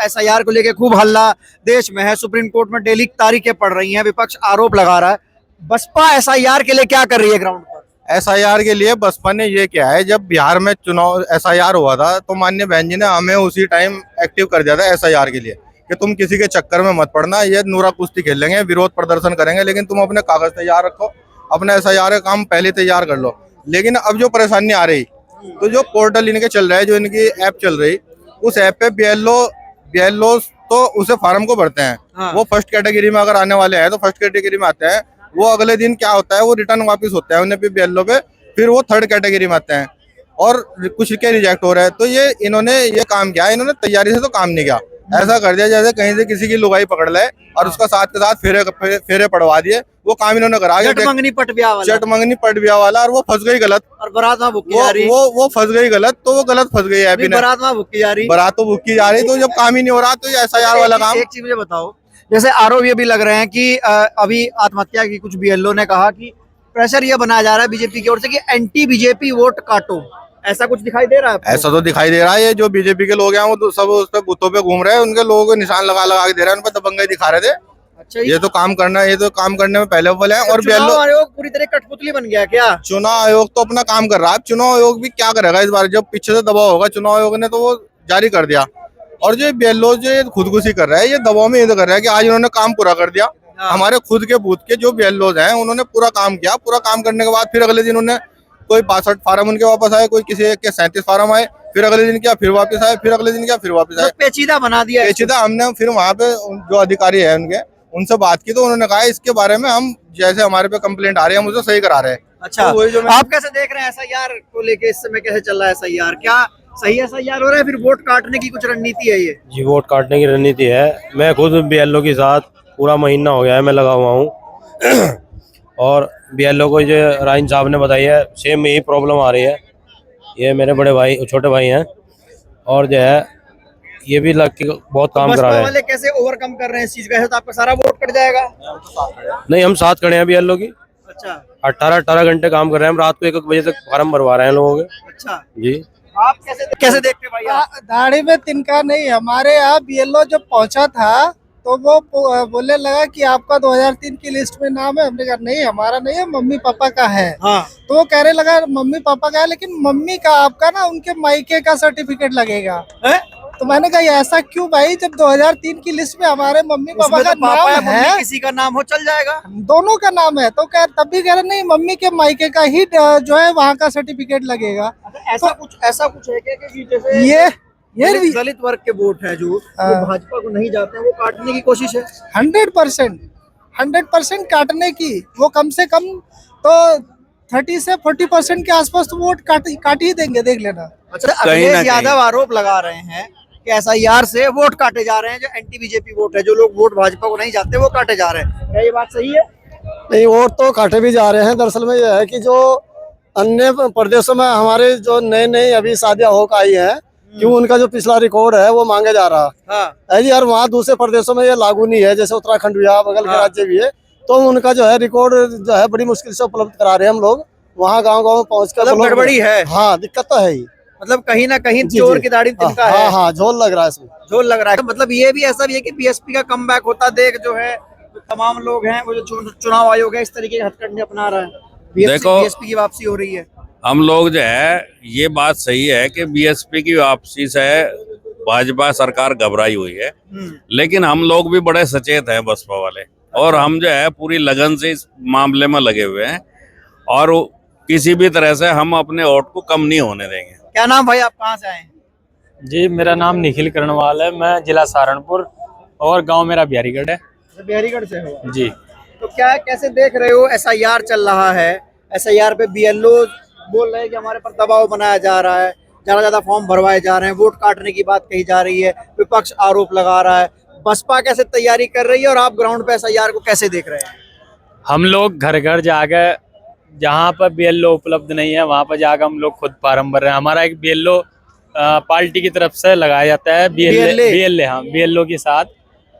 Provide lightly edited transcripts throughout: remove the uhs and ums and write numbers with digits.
SIR को लेकर खूब हल्ला देश में है, सुप्रीम कोर्ट में डेली तारीखें पड़ रही हैं, विपक्ष आरोप लगा रहा है। बसपा एसआईआर के लिए क्या कर रही है ग्राउंड पर? एसआईआर के लिए बसपा ने ये किया है, जब बिहार में चुनाव एसआईआर हुआ था तो माननीय बहन जी ने हमें उसी टाइम एक्टिव कर दिया था एसआईआर के लिए कि तुम किसी के चक्कर में मत पड़ना, ये नूरा कुश्ती खेलेंगे, विरोध प्रदर्शन करेंगे, लेकिन तुम अपने कागज तैयार रखो, अपना एसआईआर का काम पहले तैयार कर लो। लेकिन अब जो परेशानी आ रही, तो जो पोर्टल इनके चल रहा है, जो इनकी ऐप चल रही, उस ऐप पे बीएलओ तो उसे फार्म को भरते हैं। हाँ। वो फर्स्ट कैटेगरी में अगर आने वाले हैं तो फर्स्ट कैटेगरी में आते हैं, वो अगले दिन क्या होता है, वो रिटर्न वापस होता है उन्हें बीएलओ पे, फिर वो थर्ड कैटेगरी में आते हैं और कुछ के रिजेक्ट हो रहे हैं। तो ये इन्होंने ये काम किया, इन्होंने तैयारी से तो काम नहीं किया, ऐसा कर दिया जैसे कहीं से किसी की लुगाई पकड़ ले और उसका साथ के साथ फेरे पड़वा दिए। वो काम इन्होंने करा चटमंगनी पट ब्याह वाला। चटमंगनी पट ब्याह वाला, और वो फंस गई गलत, और बारात वहाँ बुक की जा रही। वो फंस गई गलत, तो वो गलत फंस गई है। बारात वहाँ बुक की जा रही, बारात तो बुक की जा रही, तो जब काम ही नहीं हो रहा तो ये एसआईआर वाला काम। एक चीज मुझे बताओ, जैसे आरोप ये भी लग रहे हैं कि अभी आत्महत्या की कुछ बीएलओ ने कहा कि प्रेशर ये बनाया जा रहा है बीजेपी की ओर से कि एंटी बीजेपी वोट काटो, ऐसा कुछ दिखाई दे रहा है? ऐसा तो दिखाई दे रहा है, ये जो बीजेपी के लोग हैं वो तो सब उस पे बूथों पे घूम रहे हैं, उनके लोगों को निशान लगा लगा के दे रहे हैं, उन पर दबंगई दिखा रहे थे। अच्छा, ये तो काम करना है, ये तो काम करने में पहले वाले हैं। और चुनाव आयोग पूरी तरह कठपुतली बन गया क्या? चुनाव आयोग तो अपना काम कर रहा है, चुनाव आयोग भी क्या करेगा इस बार, जब पीछे से दबाव होगा चुनाव आयोग ने तो वो जारी कर दिया। और जो बीएलओ जो खुदकुशी कर रहा है, ये दबाव में ये तो कर रहा है कि आज उन्होंने काम पूरा कर दिया। हमारे खुद के बूथ के जो बीएलओ हैं उन्होंने पूरा काम किया, पूरा काम करने के बाद फिर अगले दिन उन्हें कोई 62 फार्म उनके वापस आए, कोई किसी के 37 फार्म आए, फिर अगले दिन क्या फिर वापस आए, फिर अगले दिन क्या फिर वापस आए, पेचीदा बना दिया। पेचीदा। हमने फिर वहाँ पे जो अधिकारी है उनके उनसे बात की तो उन्होंने कहा इसके बारे में हम जैसे हमारे पे कंप्लेंट आ रही है हम उसे सही करा रहे हैं। अच्छा, तो वही जो आप कैसे देख रहे हैं एसआईआर को लेके, इस समय कैसे चल रहा है एसआईआर? क्या सही एसआईआर हो रहा है, फिर वोट काटने की कुछ रणनीति है ये? जी, वोट काटने की रणनीति है। मैं खुद बीएलओ के साथ पूरा महीना हो गया है मैं लगा हुआ हूँ और बीएलओ को जो राइन साहब ने बताई है सेम यही प्रॉब्लम आ रही है। ये मेरे बड़े भाई छोटे भाई हैं और जो है ये भी लग के बहुत काम करा रहे हैं। वाले कैसे ओवरकम कर रहे हैं इस चीज का? तो आपका सारा वोट कट जाएगा? नहीं, हम साथ खड़े हैं बीएलओ की। अच्छा, 18 घंटे काम कर रहे हैं हम, रात को 1 बजे तक फार्म भरवा रहे हैं लोगों के। अच्छा जी, आप कैसे देखते भाई? दाढ़ी में तिनका नहीं, हमारे यहाँ बीएलओ जब पहुंचा था तो वो बोलने लगा कि आपका 2003 की लिस्ट में नाम है। हमने कहा नहीं, हमारा नहीं है, मम्मी पापा का है। हाँ। तो वो कहने लगा मम्मी पापा का है, लेकिन मम्मी का आपका ना उनके मायके का सर्टिफिकेट लगेगा। तो मैंने कहा ऐसा क्यों भाई, जब 2003 की लिस्ट में हमारे मम्मी पापा का नाम है, किसी का नाम हो चल जाएगा, दोनों का नाम है। तो कह तब भी कह रहे नहीं, मम्मी के मायके का ही जो है वहाँ का सर्टिफिकेट लगेगा। ऐसा कुछ है क्या कि जैसे ये दलित वर्ग के वोट है जो भाजपा को नहीं जाते हैं, वो काटने की कोशिश है? 100% काटने की। वो कम से कम तो 30 से 40% के आसपास तो वोट काट ही देंगे, देख लेना। अच्छा, अखिलेश यादव आरोप लगा रहे हैं कि एसआईआर से वोट काटे जा रहे हैं, जो एंटी बीजेपी वोट है, जो लोग वोट भाजपा को नहीं जाते वो काटे जा रहे हैं। क्या ये बात सही है? नहीं, वोट तो काटे भी जा रहे हैं। दरअसल में यह है कि जो अन्य प्रदेशों में हमारे जो नए अभी शादियां होकर आई हैं, क्यों उनका जो पिछला रिकॉर्ड है वो मांगे जा रहा है जी। और वहाँ दूसरे प्रदेशों में ये लागू नहीं है, जैसे उत्तराखंड भी है, बगल के राज्य भी है, तो उनका जो है रिकॉर्ड जो है बड़ी मुश्किल से उपलब्ध करा रहे हैं हम लोग। वहाँ गांव पहुँच कर गड़बड़ी है। हाँ, दिक्कत तो है ही, मतलब कहीं ना कहीं चोर की दाढ़ी तिनका है। हाँ, झोल लग रहा है इसमें, झोल लग रहा है। मतलब ये भी ऐसा भी है कि बीएसपी का कमबैक होता देख जो है तमाम लोग हैं, वो जो चुनाव आयोग है इस तरीके के हथकंडे अपना रहा है। बीएसपी की वापसी हो रही है। हम लोग जो है, ये बात सही है कि बीएसपी की वापसी से भाजपा सरकार घबराई हुई है, लेकिन हम लोग भी बड़े सचेत हैं बसपा वाले, और हम जो है पूरी लगन से इस मामले में लगे हुए हैं और किसी भी तरह से हम अपने वोट को कम नहीं होने देंगे। क्या नाम भाई, आप कहाँ से आए हैं? जी, मेरा नाम निखिल कर्णवाल है, मैं जिला सहारनपुर और गांव मेरा बिहारीगढ़ है। बिहारीगढ़ से हो जी। तो क्या कैसे देख रहे हो, एसआईआर चल रहा है, एसआईआर पे बीएलओ बोल रहे हैं कि हमारे पर दबाव बनाया जा रहा है, ज्यादा फॉर्म भरवाए जा रहे हैं, वोट काटने की बात कही जा रही है, विपक्ष आरोप लगा रहा है, बसपा कैसे तैयारी कर रही है और आप ग्राउंड पे एसआईआर को कैसे देख रहे हैं? हम लोग घर घर जाकर, जहाँ पर बीएलओ उपलब्ध नहीं है वहाँ पर जाकर हम लोग खुद फार्म भर रहे हैं। हमारा एक बीएलओ पार्टी की तरफ से लगाया जाता है, बीएलओ के साथ,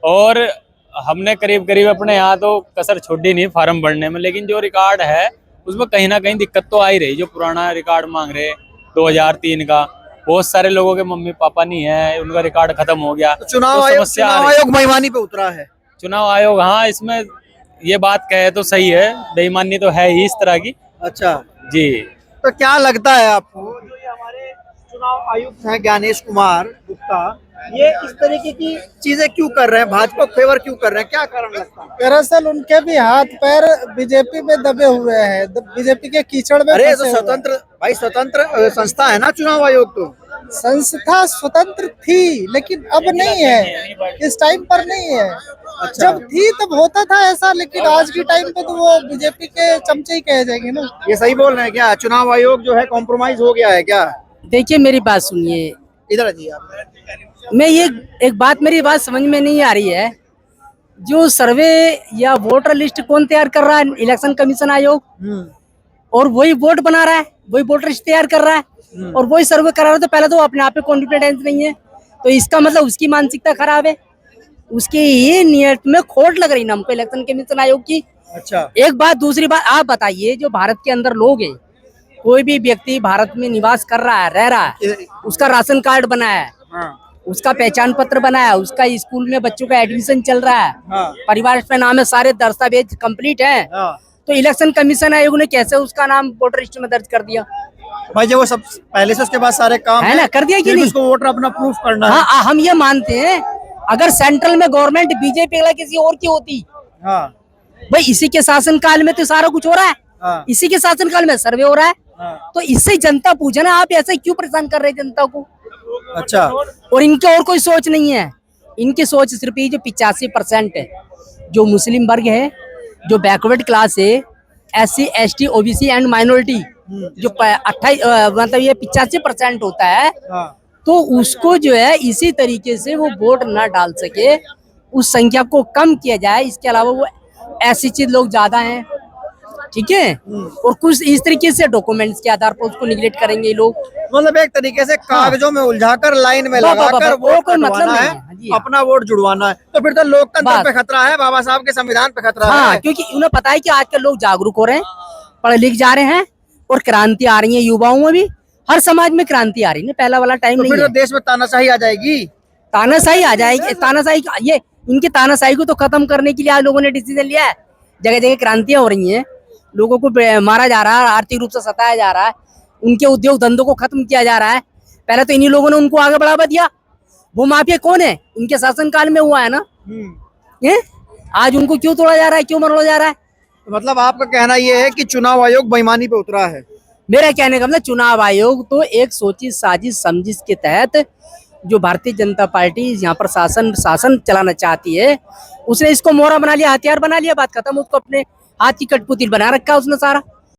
और हमने करीब अपने यहाँ तो कसर छोड़ी नहीं फार्म भरने में, लेकिन जो रिकॉर्ड है उसमें कहीं ना कहीं दिक्कत तो आ ही रही। जो पुराना रिकॉर्ड मांग रहे 2003 का, बहुत सारे लोगों के मम्मी पापा नहीं है, उनका रिकॉर्ड खत्म हो गया, तो चुनाव तो आयोग समस्या आ रही है। बेईमानी पे उतरा है। चुनाव आयोग, हाँ, इसमें ये बात कहे तो सही है, बेईमानी तो है ही इस तरह की। अच्छा, जी। तो क्या लगता है आपको जो ये हमारे चुनाव आयुक्त हैं ज्ञानेश कुमार गुप्ता, ये इस तरीके की चीजें क्यों कर रहे हैं, भाजपा को फेवर क्यों कर रहे हैं, क्या कारण लगता है? दरअसल उनके भी हाथ पैर बीजेपी में दबे हुए हैं, बीजेपी के कीचड़ में अरे फंसे तो हुए हैं। स्वतंत्र भाई, स्वतंत्र संस्था है ना चुनाव आयोग, तो संस्था स्वतंत्र थी लेकिन अब नहीं है, इस टाइम पर नहीं है। जब थी तब होता था ऐसा, लेकिन आज के टाइम पे तो वो बीजेपी के चमचे ही कहे जाएंगे ना। ये सही बोल रहे हैं क्या? चुनाव आयोग जो है कॉम्प्रोमाइज हो गया है क्या? देखिए मेरी बात सुनिए, इधर आइए आप। मैं ये एक बात, मेरी बात समझ में नहीं आ रही है। जो सर्वे या वोटर लिस्ट कौन तैयार कर रहा है? इलेक्शन कमीशन आयोग। और वही वोट बना रहा है, वही वोटर लिस्ट तैयार कर रहा है और वही सर्वे करा रहा है। तो पहले तो अपने आप पे कॉन्फिडेंस नहीं है, तो इसका मतलब उसकी मानसिकता खराब है, उसकी ये नियत में खोट लग रही ना हमको इलेक्शन कमीशन आयोग की। अच्छा, एक बात। दूसरी बात, आप बताइए, जो भारत के अंदर लोग हैं, कोई भी व्यक्ति भारत में निवास कर रहा है, रह रहा है, उसका राशन कार्ड बना है, उसका पहचान पत्र बना है, उसका स्कूल में बच्चों का एडमिशन चल रहा है, परिवार पे नाम है, सारे दस्तावेज कंप्लीट है, तो इलेक्शन कमीशन आयोग ने कैसे उसका नाम वोटर लिस्ट में दर्ज कर दिया? भाई जब वो सब पहले से उसके बाद सारे काम है ना, कर दिया कि फिर भी नहीं? उसको वोटर अपना प्रूफ करना है। हाँ, हम ये मानते हैं, अगर सेंट्रल में गवर्नमेंट बीजेपी वाला किसी और की होती, हाँ, भाई इसी के शासन काल में तो सारा कुछ हो रहा है, हाँ, इसी के शासन काल में सर्वे हो रहा है, हाँ। तो इससे जनता पूछे ना, आप ऐसे क्यों परेशान कर रहे हैं जनता को? अच्छा, और इनके और कोई सोच नहीं है, इनकी सोच सिर्फ ये जो 85% है, जो मुस्लिम वर्ग है, जो बैकवर्ड क्लास है, SC ST OBC and minority, जो 28 मतलब ये 85% होता है, हाँ, तो उसको जो है इसी तरीके से वो वोट ना डाल सके, उस संख्या को कम किया जाए। इसके अलावा वो अशिक्षित लोग ज्यादा हैं, ठीक है, और कुछ इस तरीके से डॉक्यूमेंट्स के आधार पर उसको निगलेक्ट करेंगे ये लोग। मतलब एक तरीके से कागजों में उलझाकर लाइन में लगाकर वो वोट कोई मतलब कटवाना नहीं है, है। हाँ जी, अपना वोट जुड़वाना है। तो फिर तो लोकतंत्र बस। पे खतरा है, बाबा साहब के संविधान पे खतरा हाँ, है। क्योंकि उन्हें पता है कि आजकल लोग जागरूक हो रहे हैं, पढ़ लिख जा रहे हैं और क्रांति आ रही है युवाओं में भी, हर समाज में क्रांति आ रही है, पहला वाला टाइम तो नहीं फिर है। तो देश में तानाशाही आ जाएगी। तानाशाही आ जाएगी, तानाशाही ये इनकी तानाशाही को तो खत्म करने के लिए आज लोगों ने डिसीजन लिया है। जगह जगह क्रांतियां हो रही हैं, लोगों को मारा जा रहा है, आर्थिक रूप से सताया जा रहा है, उनके उद्योग धंधों को खत्म किया जा रहा है। पहले तो इन्हीं लोगों ने उनको आगे बढ़ावा दिया। वो माफिया कौन है? इनके शासनकाल में हुआ है ना। ये आज उनको क्यों तोड़ा जा रहा है, क्यों मरोड़ा जा रहा है? तो मतलब आपका कहना ये है कि चुनाव आयोग बेईमानी पे उतरा है। मेरा कहने का मतलब, चुनाव आयोग तो एक सोची साजिश समझिश के तहत जो भारतीय जनता पार्टी यहाँ पर शासन चलाना चाहती है, उसने इसको मोहरा बना लिया, हथियार बना लिया, बात खत्म। उसको अपने हाथ की कठपुतली बना रखा है उसने सारा।